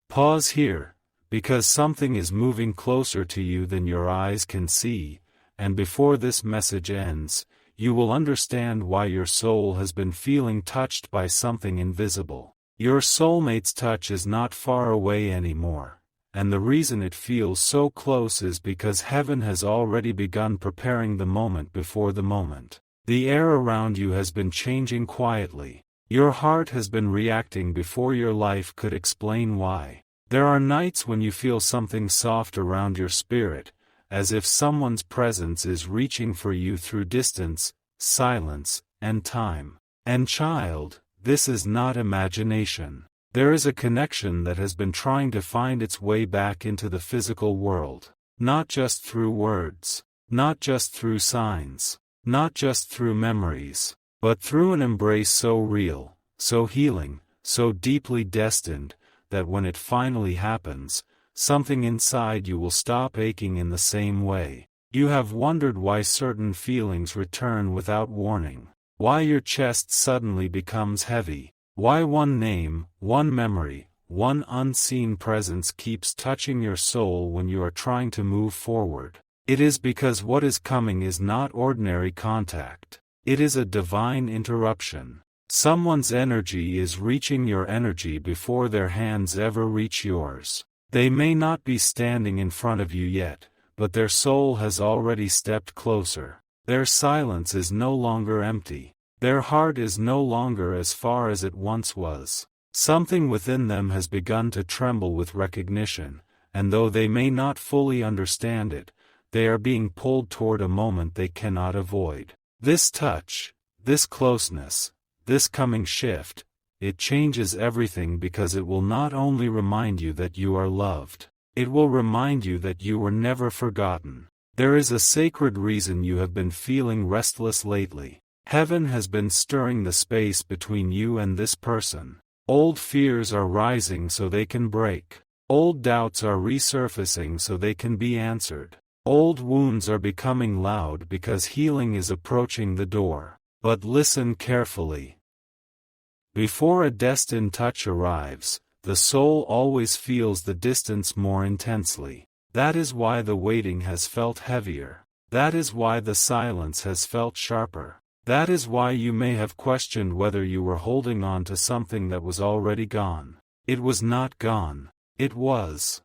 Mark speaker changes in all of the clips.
Speaker 1: Pause here, because something is moving closer to you than your eyes can see, and before this message ends, you will understand why your soul has been feeling touched by something invisible. Your soulmate's touch is not far away anymore, and the reason it feels so close is because heaven has already begun preparing the moment before the moment. The air around you has been changing quietly. Your heart has been reacting before your life could explain why. There are nights when you feel something soft around your spirit, as if someone's presence is reaching for you through distance, silence, and time. And child, this is not imagination. There is a connection that has been trying to find its way back into the physical world. Not just through words, not just through signs, not just through memories, but through an embrace so real, so healing, so deeply destined, that when it finally happens, something inside you will stop aching in the same way. You have wondered why certain feelings return without warning, why your chest suddenly becomes heavy, why one name, one memory, one unseen presence keeps touching your soul when you are trying to move forward. It is because what is coming is not ordinary contact. It is a divine interruption. Someone's energy is reaching your energy before their hands ever reach yours. They may not be standing in front of you yet, but their soul has already stepped closer. Their silence is no longer empty. Their heart is no longer as far as it once was. Something within them has begun to tremble with recognition, and though they may not fully understand it, they are being pulled toward a moment they cannot avoid. This touch, this closeness, this coming shift, it changes everything because it will not only remind you that you are loved, it will remind you that you were never forgotten. There is a sacred reason you have been feeling restless lately. Heaven has been stirring the space between you and this person. Old fears are rising so they can break. Old doubts are resurfacing so they can be answered. Old wounds are becoming loud because healing is approaching the door. But listen carefully. Before a destined touch arrives, the soul always feels the distance more intensely. That is why the waiting has felt heavier. That is why the silence has felt sharper. That is why you may have questioned whether you were holding on to something that was already gone. It was not gone. It was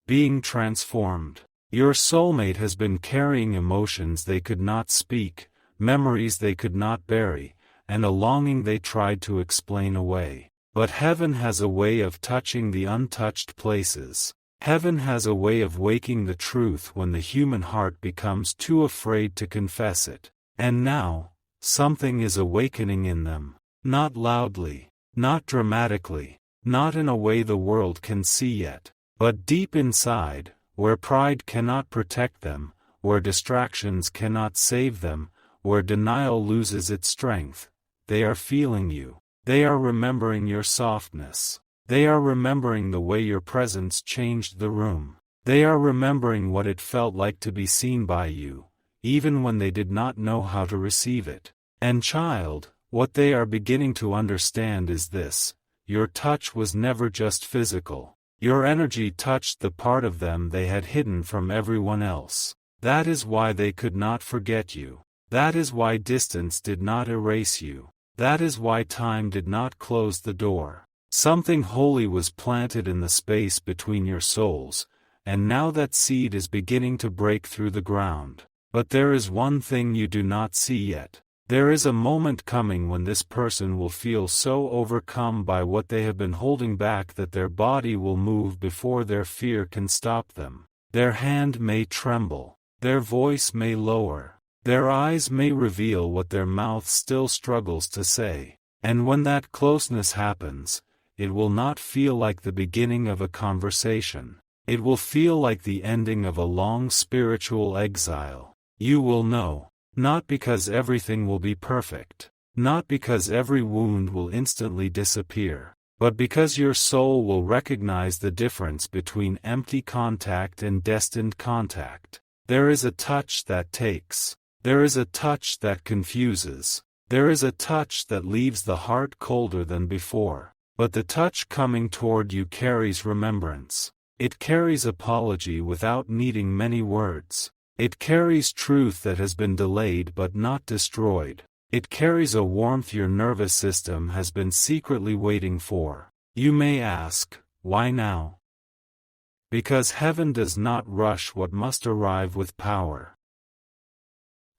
Speaker 1: being transformed. Your soulmate has been carrying emotions they could not speak, memories they could not bury, and a longing they tried to explain away. But heaven has a way of touching the untouched places. Heaven has a way of waking the truth when the human heart becomes too afraid to confess it. And now, something is awakening in them. Not loudly, not dramatically, not in a way the world can see yet, but deep inside, where pride cannot protect them, where distractions cannot save them, where denial loses its strength. They are feeling you. They are remembering your softness. They are remembering the way your presence changed the room. They are remembering what it felt like to be seen by you, even when they did not know how to receive it. And child, what they are beginning to understand is this: your touch was never just physical. Your energy touched the part of them they had hidden from everyone else. That is why they could not forget you. That is why distance did not erase you. That is why time did not close the door. Something holy was planted in the space between your souls, and now that seed is beginning to break through the ground. But there is one thing you do not see yet. There is a moment coming when this person will feel so overcome by what they have been holding back that their body will move before their fear can stop them. Their hand may tremble. Their voice may lower. Their eyes may reveal what their mouth still struggles to say. And when that closeness happens, it will not feel like the beginning of a conversation. It will feel like the ending of a long spiritual exile. You will know. Not because everything will be perfect, not because every wound will instantly disappear, but because your soul will recognize the difference between empty contact and destined contact. There is a touch that takes. There is a touch that confuses. There is a touch that leaves the heart colder than before. But the touch coming toward you carries remembrance. It carries apology without needing many words. It carries truth that has been delayed but not destroyed. It carries a warmth your nervous system has been secretly waiting for. You may ask, why now? Because heaven does not rush what must arrive with power.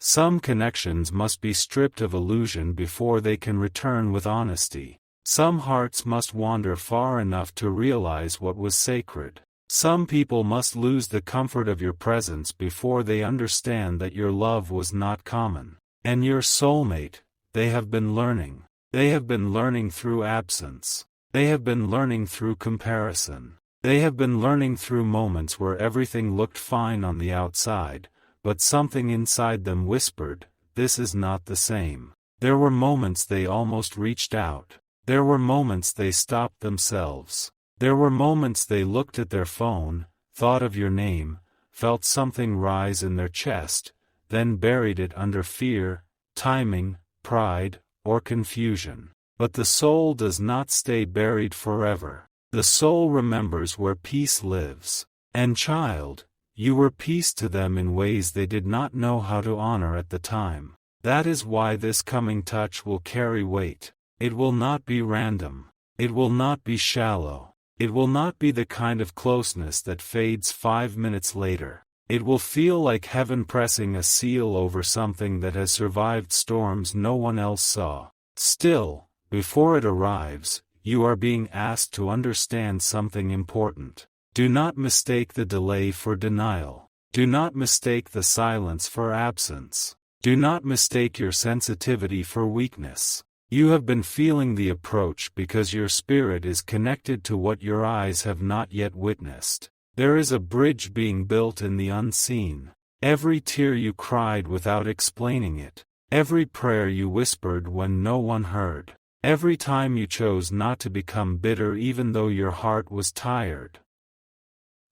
Speaker 1: Some connections must be stripped of illusion before they can return with honesty. Some hearts must wander far enough to realize what was sacred. Some people must lose the comfort of your presence before they understand that your love was not common. And your soulmate, they have been learning. They have been learning through absence. They have been learning through comparison. They have been learning through moments where everything looked fine on the outside, but something inside them whispered, "This is not the same." There were moments they almost reached out. There were moments they stopped themselves. There were moments they looked at their phone, thought of your name, felt something rise in their chest, then buried it under fear, timing, pride, or confusion. But the soul does not stay buried forever. The soul remembers where peace lives. And child, you were peace to them in ways they did not know how to honor at the time. That is why this coming touch will carry weight. It will not be random. It will not be shallow. It will not be the kind of closeness that fades 5 minutes later. It will feel like heaven pressing a seal over something that has survived storms no one else saw. Still, before it arrives, you are being asked to understand something important. Do not mistake the delay for denial. Do not mistake the silence for absence. Do not mistake your sensitivity for weakness. You have been feeling the approach because your spirit is connected to what your eyes have not yet witnessed. There is a bridge being built in the unseen. Every tear you cried without explaining it. Every prayer you whispered when no one heard. Every time you chose not to become bitter even though your heart was tired.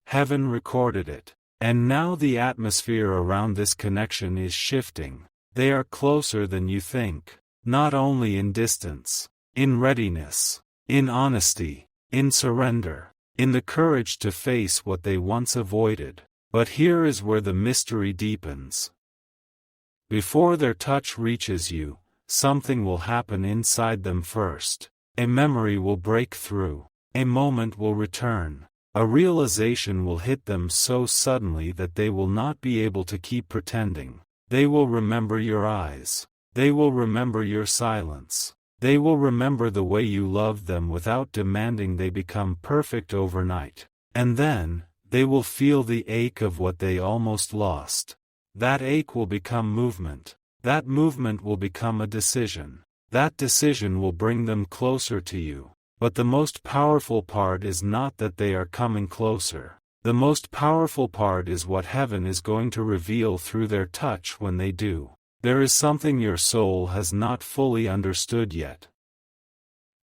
Speaker 1: Heaven recorded it. And now the atmosphere around this connection is shifting. They are closer than you think. Not only in distance, in readiness, in honesty, in surrender, in the courage to face what they once avoided. But here is where the mystery deepens. Before their touch reaches you, something will happen inside them first. A memory will break through. A moment will return. A realization will hit them so suddenly that they will not be able to keep pretending. They will remember your eyes. They will remember your silence. They will remember the way you loved them without demanding they become perfect overnight. And then, they will feel the ache of what they almost lost. That ache will become movement. That movement will become a decision. That decision will bring them closer to you. But the most powerful part is not that they are coming closer. The most powerful part is what heaven is going to reveal through their touch when they do. There is something your soul has not fully understood yet.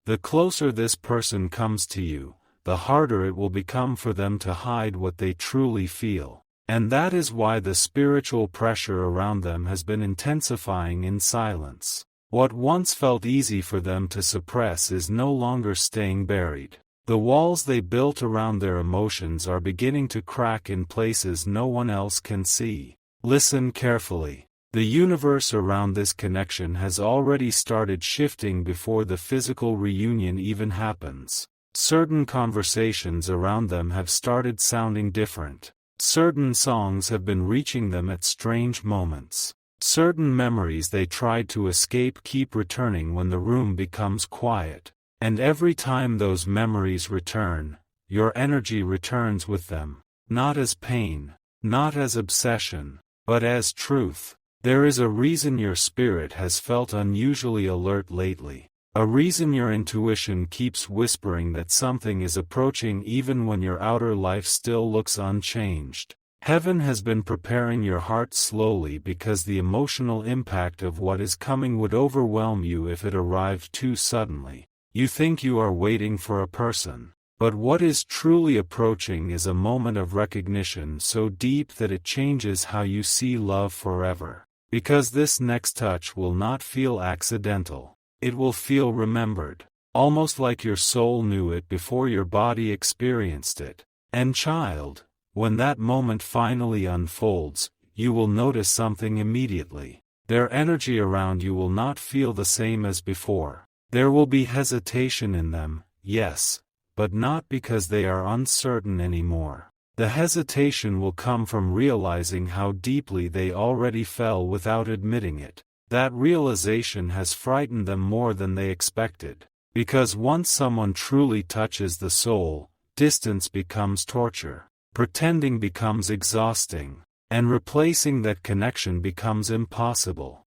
Speaker 1: The closer this person comes to you, the harder it will become for them to hide what they truly feel. And that is why the spiritual pressure around them has been intensifying in silence. What once felt easy for them to suppress is no longer staying buried. The walls they built around their emotions are beginning to crack in places no one else can see. Listen carefully. The universe around this connection has already started shifting before the physical reunion even happens. Certain conversations around them have started sounding different. Certain songs have been reaching them at strange moments. Certain memories they tried to escape keep returning when the room becomes quiet. And every time those memories return, your energy returns with them. Not as pain, not as obsession, but as truth. There is a reason your spirit has felt unusually alert lately. A reason your intuition keeps whispering that something is approaching even when your outer life still looks unchanged. Heaven has been preparing your heart slowly because the emotional impact of what is coming would overwhelm you if it arrived too suddenly. You think you are waiting for a person. But what is truly approaching is a moment of recognition so deep that it changes how you see love forever. Because this next touch will not feel accidental. It will feel remembered. almost like your soul knew it before your body experienced it. And child, when that moment finally unfolds, you will notice something immediately. Their energy around you will not feel the same as before. There will be hesitation in them, yes, but not because they are uncertain anymore. The hesitation will come from realizing how deeply they already fell without admitting it. That realization has frightened them more than they expected. Because once someone truly touches the soul, distance becomes torture. Pretending becomes exhausting. And replacing that connection becomes impossible.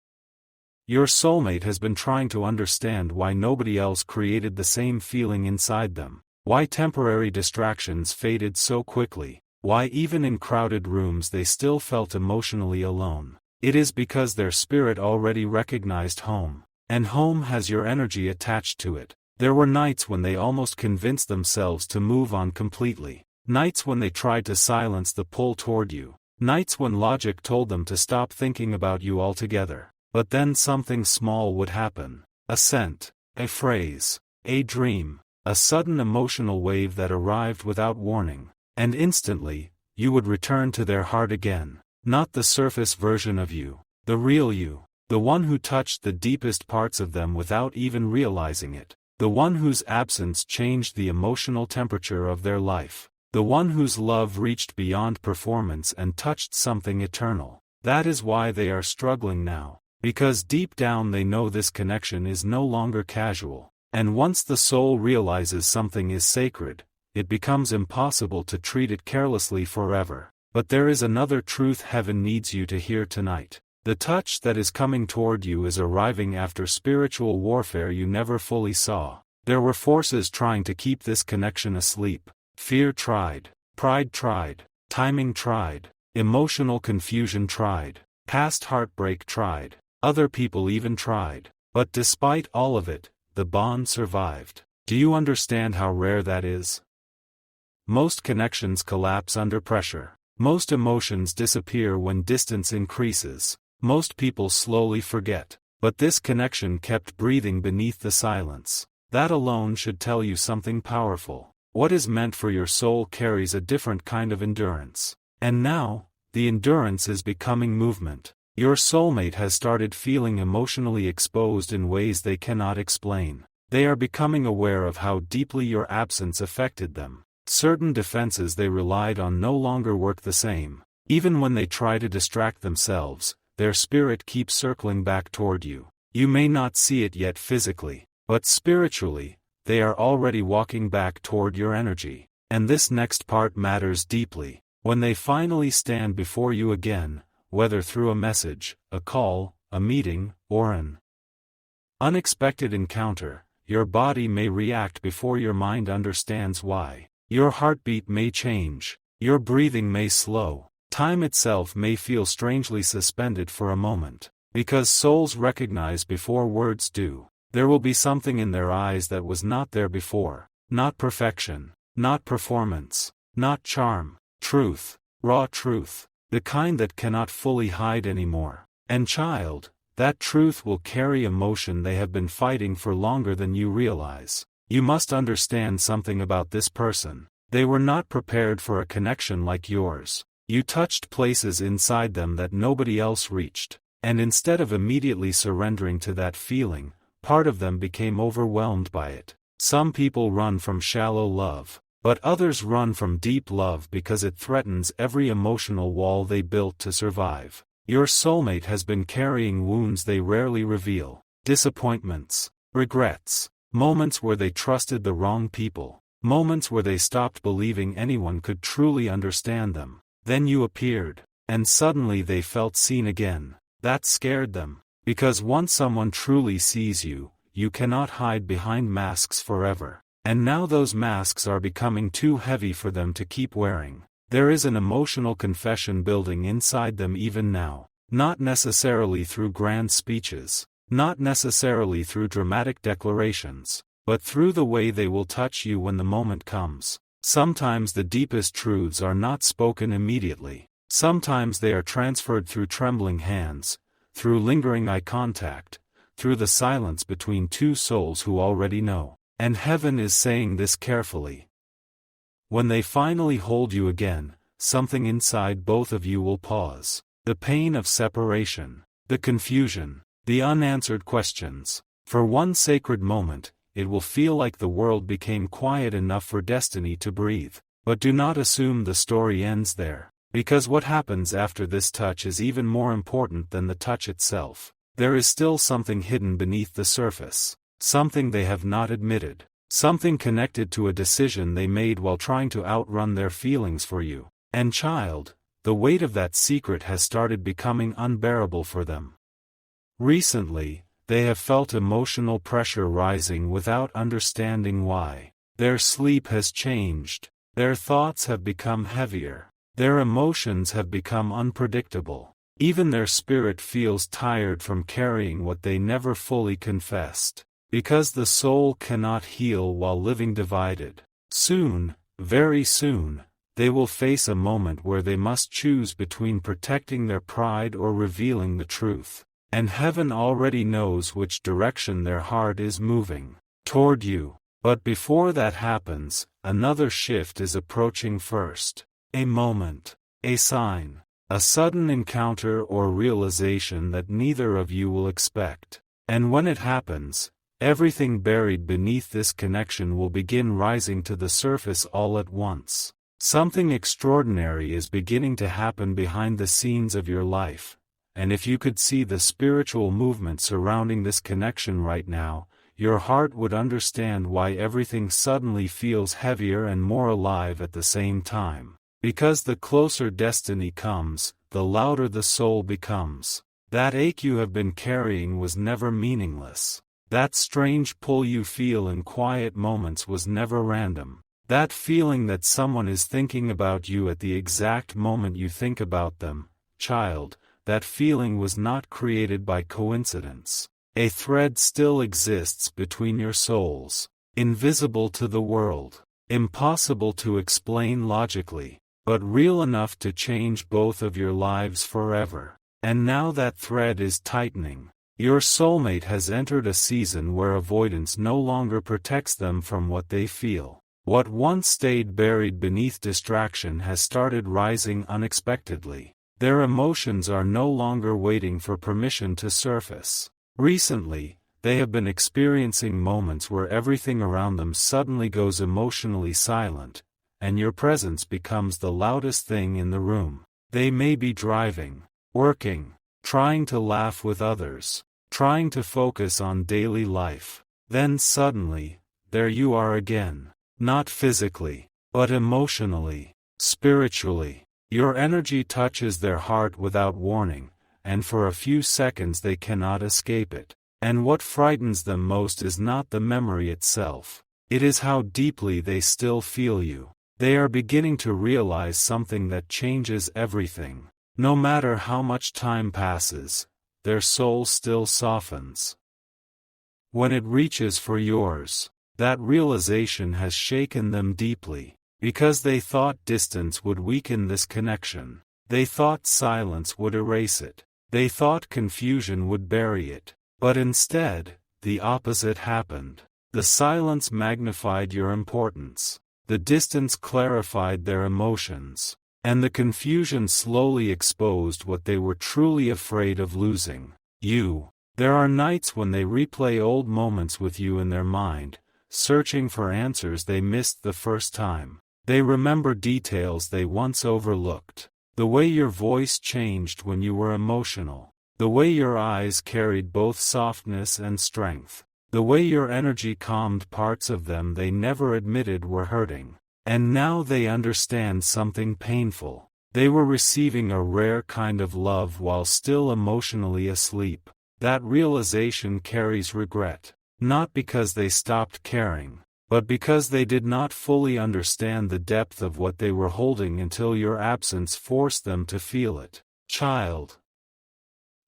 Speaker 1: Your soulmate has been trying to understand why nobody else created the same feeling inside them, why temporary distractions faded so quickly, why even in crowded rooms they still felt emotionally alone. It is because their spirit already recognized home, and home has your energy attached to it. There were nights when they almost convinced themselves to move on completely, nights when they tried to silence the pull toward you. Nights when logic told them to stop thinking about you altogether. But then something small would happen. A scent, a phrase, a dream, a sudden emotional wave that arrived without warning. And instantly, you would return to their heart again. Not the surface version of you, the real you. The one who touched the deepest parts of them without even realizing it. The one whose absence changed the emotional temperature of their life. The one whose love reached beyond performance and touched something eternal. That is why they are struggling now. Because deep down they know this connection is no longer casual. And once the soul realizes something is sacred, it becomes impossible to treat it carelessly forever. But there is another truth heaven needs you to hear tonight. The touch that is coming toward you is arriving after spiritual warfare you never fully saw. There were forces trying to keep this connection asleep. Fear tried, pride tried, timing tried, emotional confusion tried, past heartbreak tried, other people even tried. But despite all of it, the bond survived. Do you understand how rare that is? Most connections collapse under pressure. Most emotions disappear when distance increases. Most people slowly forget. But this connection kept breathing beneath the silence. That alone should tell you something powerful. What is meant for your soul carries a different kind of endurance. And now, the endurance is becoming movement. Your soulmate has started feeling emotionally exposed in ways they cannot explain. They are becoming aware of how deeply your absence affected them. Certain defenses they relied on no longer work the same. Even when they try to distract themselves, their spirit keeps circling back toward you. You may not see it yet physically, but spiritually, they are already walking back toward your energy. And this next part matters deeply. When they finally stand before you again, whether through a message, a call, a meeting, or an unexpected encounter, your body may react before your mind understands why. Your heartbeat may change. Your breathing may slow. Time itself may feel strangely suspended for a moment. Because souls recognize before words do. There will be something in their eyes that was not there before. Not perfection. Not performance. Not charm. Truth. Raw truth. The kind that cannot fully hide anymore. And child, that truth will carry emotion they have been fighting for longer than you realize. You must understand something about this person. They were not prepared for a connection like yours. You touched places inside them that nobody else reached. And instead of immediately surrendering to that feeling, part of them became overwhelmed by it. Some people run from shallow love, but others run from deep love because it threatens every emotional wall they built to survive. Your soulmate has been carrying wounds they rarely reveal. Disappointments, regrets, moments where they trusted the wrong people, moments where they stopped believing anyone could truly understand them. Then you appeared, and suddenly they felt seen again. That scared them. Because once someone truly sees you, you cannot hide behind masks forever. And now those masks are becoming too heavy for them to keep wearing. There is an emotional confession building inside them even now. Not necessarily through grand speeches. Not necessarily through dramatic declarations. But through the way they will touch you when the moment comes. Sometimes the deepest truths are not spoken immediately. Sometimes they are transferred through trembling hands, through lingering eye contact, through the silence between two souls who already know. And heaven is saying this carefully. When they finally hold you again, something inside both of you will pause. The pain of separation, the confusion, the unanswered questions. For one sacred moment, it will feel like the world became quiet enough for destiny to breathe. But do not assume the story ends there, because what happens after this touch is even more important than the touch itself. There is still something hidden beneath the surface, something they have not admitted, something connected to a decision they made while trying to outrun their feelings for you. And child, the weight of that secret has started becoming unbearable for them. Recently, they have felt emotional pressure rising without understanding why. Their sleep has changed. Their thoughts have become heavier. Their emotions have become unpredictable. Even their spirit feels tired from carrying what they never fully confessed. Because the soul cannot heal while living divided. Soon, very soon, they will face a moment where they must choose between protecting their pride or revealing the truth. And heaven already knows which direction their heart is moving. Toward you. But before that happens, another shift is approaching first. A moment. A sign. A sudden encounter or realization that neither of you will expect. And when it happens, everything buried beneath this connection will begin rising to the surface all at once. Something extraordinary is beginning to happen behind the scenes of your life. And if you could see the spiritual movement surrounding this connection right now, your heart would understand why everything suddenly feels heavier and more alive at the same time. Because the closer destiny comes, the louder the soul becomes. That ache you have been carrying was never meaningless. That strange pull you feel in quiet moments was never random. That feeling that someone is thinking about you at the exact moment you think about them, child, that feeling was not created by coincidence. A thread still exists between your souls, invisible to the world, impossible to explain logically, but real enough to change both of your lives forever. And now that thread is tightening. Your soulmate has entered a season where avoidance no longer protects them from what they feel. What once stayed buried beneath distraction has started rising unexpectedly. Their emotions are no longer waiting for permission to surface. Recently, they have been experiencing moments where everything around them suddenly goes emotionally silent, and your presence becomes the loudest thing in the room. They may be driving, working, trying to laugh with others, trying to focus on daily life. Then suddenly, there you are again. Not physically, but emotionally, spiritually. Your energy touches their heart without warning, and for a few seconds they cannot escape it. And what frightens them most is not the memory itself. It is how deeply they still feel you. They are beginning to realize something that changes everything. No matter how much time passes, their soul still softens. When it reaches for yours, that realization has shaken them deeply. Because they thought distance would weaken this connection. They thought silence would erase it. They thought confusion would bury it. But instead, the opposite happened. The silence magnified your importance. The distance clarified their emotions. And the confusion slowly exposed what they were truly afraid of losing. You. There are nights when they replay old moments with you in their mind, searching for answers they missed the first time. They remember details they once overlooked. The way your voice changed when you were emotional. The way your eyes carried both softness and strength. The way your energy calmed parts of them they never admitted were hurting. And now they understand something painful. They were receiving a rare kind of love while still emotionally asleep. That realization carries regret. Not because they stopped caring, but because they did not fully understand the depth of what they were holding until your absence forced them to feel it. Child.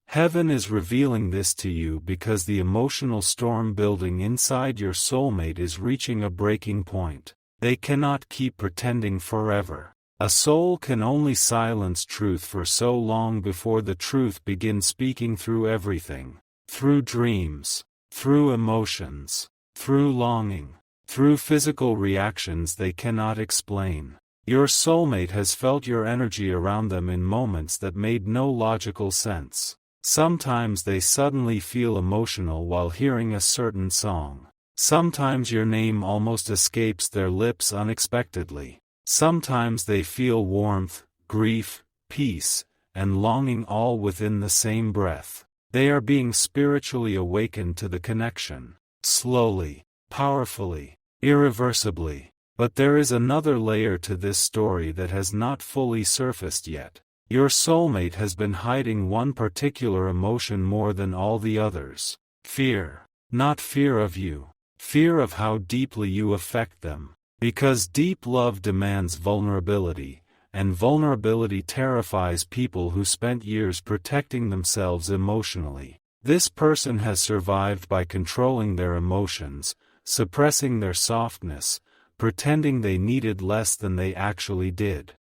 Speaker 1: Heaven is revealing this to you because the emotional storm building inside your soulmate is reaching a breaking point. They cannot keep pretending forever. A soul can only silence truth for so long before the truth begins speaking through everything. Through dreams, through emotions, through longing. through physical reactions they cannot explain. Your soulmate has felt your energy around them in moments that made no logical sense. Sometimes they suddenly feel emotional while hearing a certain song. Sometimes your name almost escapes their lips unexpectedly. Sometimes they feel warmth, grief, peace, and longing all within the same breath. They are being spiritually awakened to the connection. Slowly, powerfully, irreversibly. But there is another layer to this story that has not fully surfaced yet. Your soulmate has been hiding one particular emotion more than all the others. Fear. Not fear of you. Fear of how deeply you affect them. Because deep love demands vulnerability, and vulnerability terrifies people who spent years protecting themselves emotionally. This person has survived by controlling their emotions, suppressing their softness, pretending they needed less than they actually did.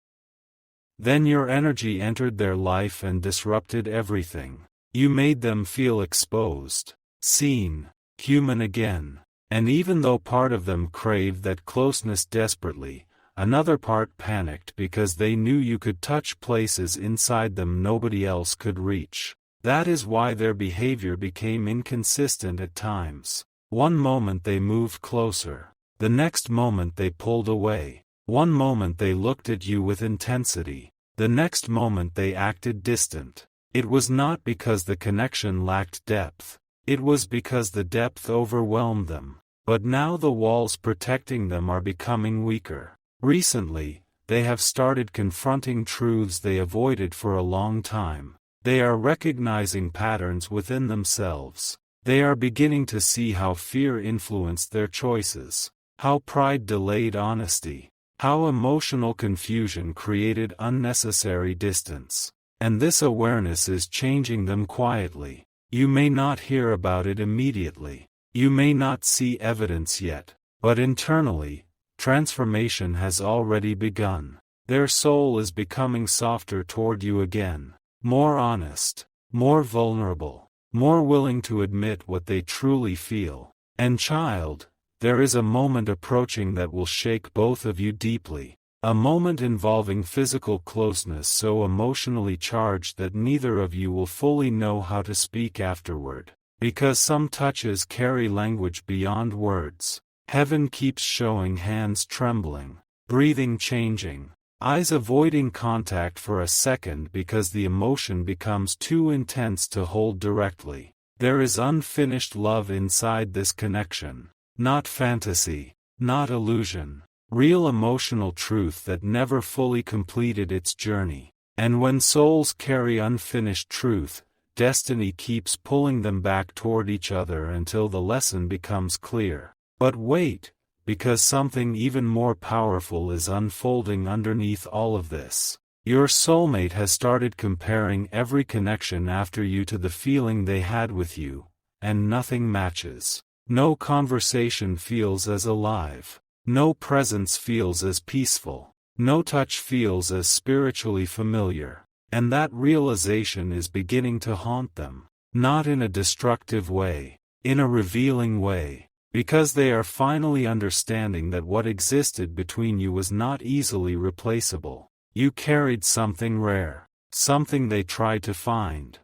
Speaker 1: Then your energy entered their life and disrupted everything. You made them feel exposed, seen, human again. And even though part of them craved that closeness desperately, another part panicked because they knew you could touch places inside them nobody else could reach. That is why their behavior became inconsistent at times. One moment they moved closer. The next moment they pulled away. One moment they looked at you with intensity. The next moment they acted distant. It was not because the connection lacked depth. It was because the depth overwhelmed them. But now the walls protecting them are becoming weaker. Recently, they have started confronting truths they avoided for a long time. They are recognizing patterns within themselves. They are beginning to see how fear influenced their choices. How pride delayed honesty. How emotional confusion created unnecessary distance. And this awareness is changing them quietly. You may not hear about it immediately. You may not see evidence yet. But internally, transformation has already begun. Their soul is becoming softer toward you again. More honest. More vulnerable. More willing to admit what they truly feel. And child, there is a moment approaching that will shake both of you deeply. A moment involving physical closeness so emotionally charged that neither of you will fully know how to speak afterward. Because some touches carry language beyond words. Heaven keeps showing hands trembling, breathing changing, eyes avoiding contact for a second because the emotion becomes too intense to hold directly. There is unfinished love inside this connection. Not fantasy, not illusion. Real emotional truth that never fully completed its journey. And when souls carry unfinished truth, destiny keeps pulling them back toward each other until the lesson becomes clear. But wait, because something even more powerful is unfolding underneath all of this. Your soulmate has started comparing every connection after you to the feeling they had with you, and nothing matches. No conversation feels as alive. No presence feels as peaceful. No touch feels as spiritually familiar. And that realization is beginning to haunt them. Not in a destructive way. In a revealing way. Because they are finally understanding that what existed between you was not easily replaceable. You carried something rare. Something they tried to find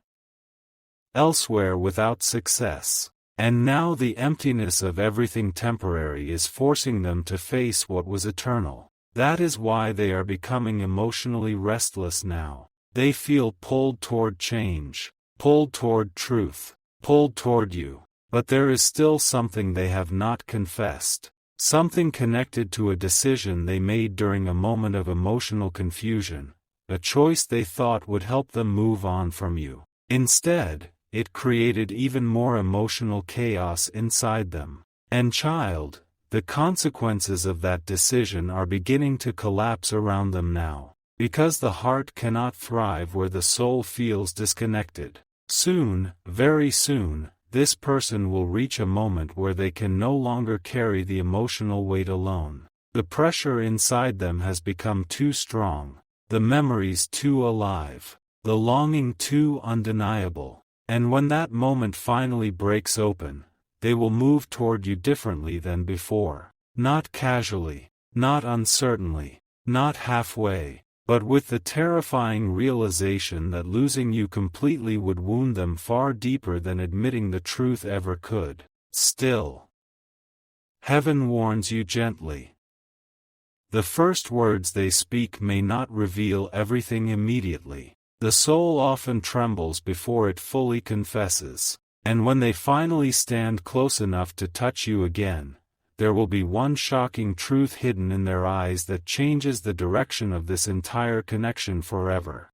Speaker 1: elsewhere without success. And now the emptiness of everything temporary is forcing them to face what was eternal. That is why they are becoming emotionally restless now. They feel pulled toward change, pulled toward truth, pulled toward you. But there is still something they have not confessed. Something connected to a decision they made during a moment of emotional confusion. A choice they thought would help them move on from you. Instead, it created even more emotional chaos inside them. And child, the consequences of that decision are beginning to collapse around them now. Because the heart cannot thrive where the soul feels disconnected. Soon, very soon, this person will reach a moment where they can no longer carry the emotional weight alone. The pressure inside them has become too strong. The memories too alive. The longing too undeniable. And when that moment finally breaks open, they will move toward you differently than before. Not casually, not uncertainly, not halfway, but with the terrifying realization that losing you completely would wound them far deeper than admitting the truth ever could. Still, heaven warns you gently. The first words they speak may not reveal everything immediately. The soul often trembles before it fully confesses, and when they finally stand close enough to touch you again, there will be one shocking truth hidden in their eyes that changes the direction of this entire connection forever.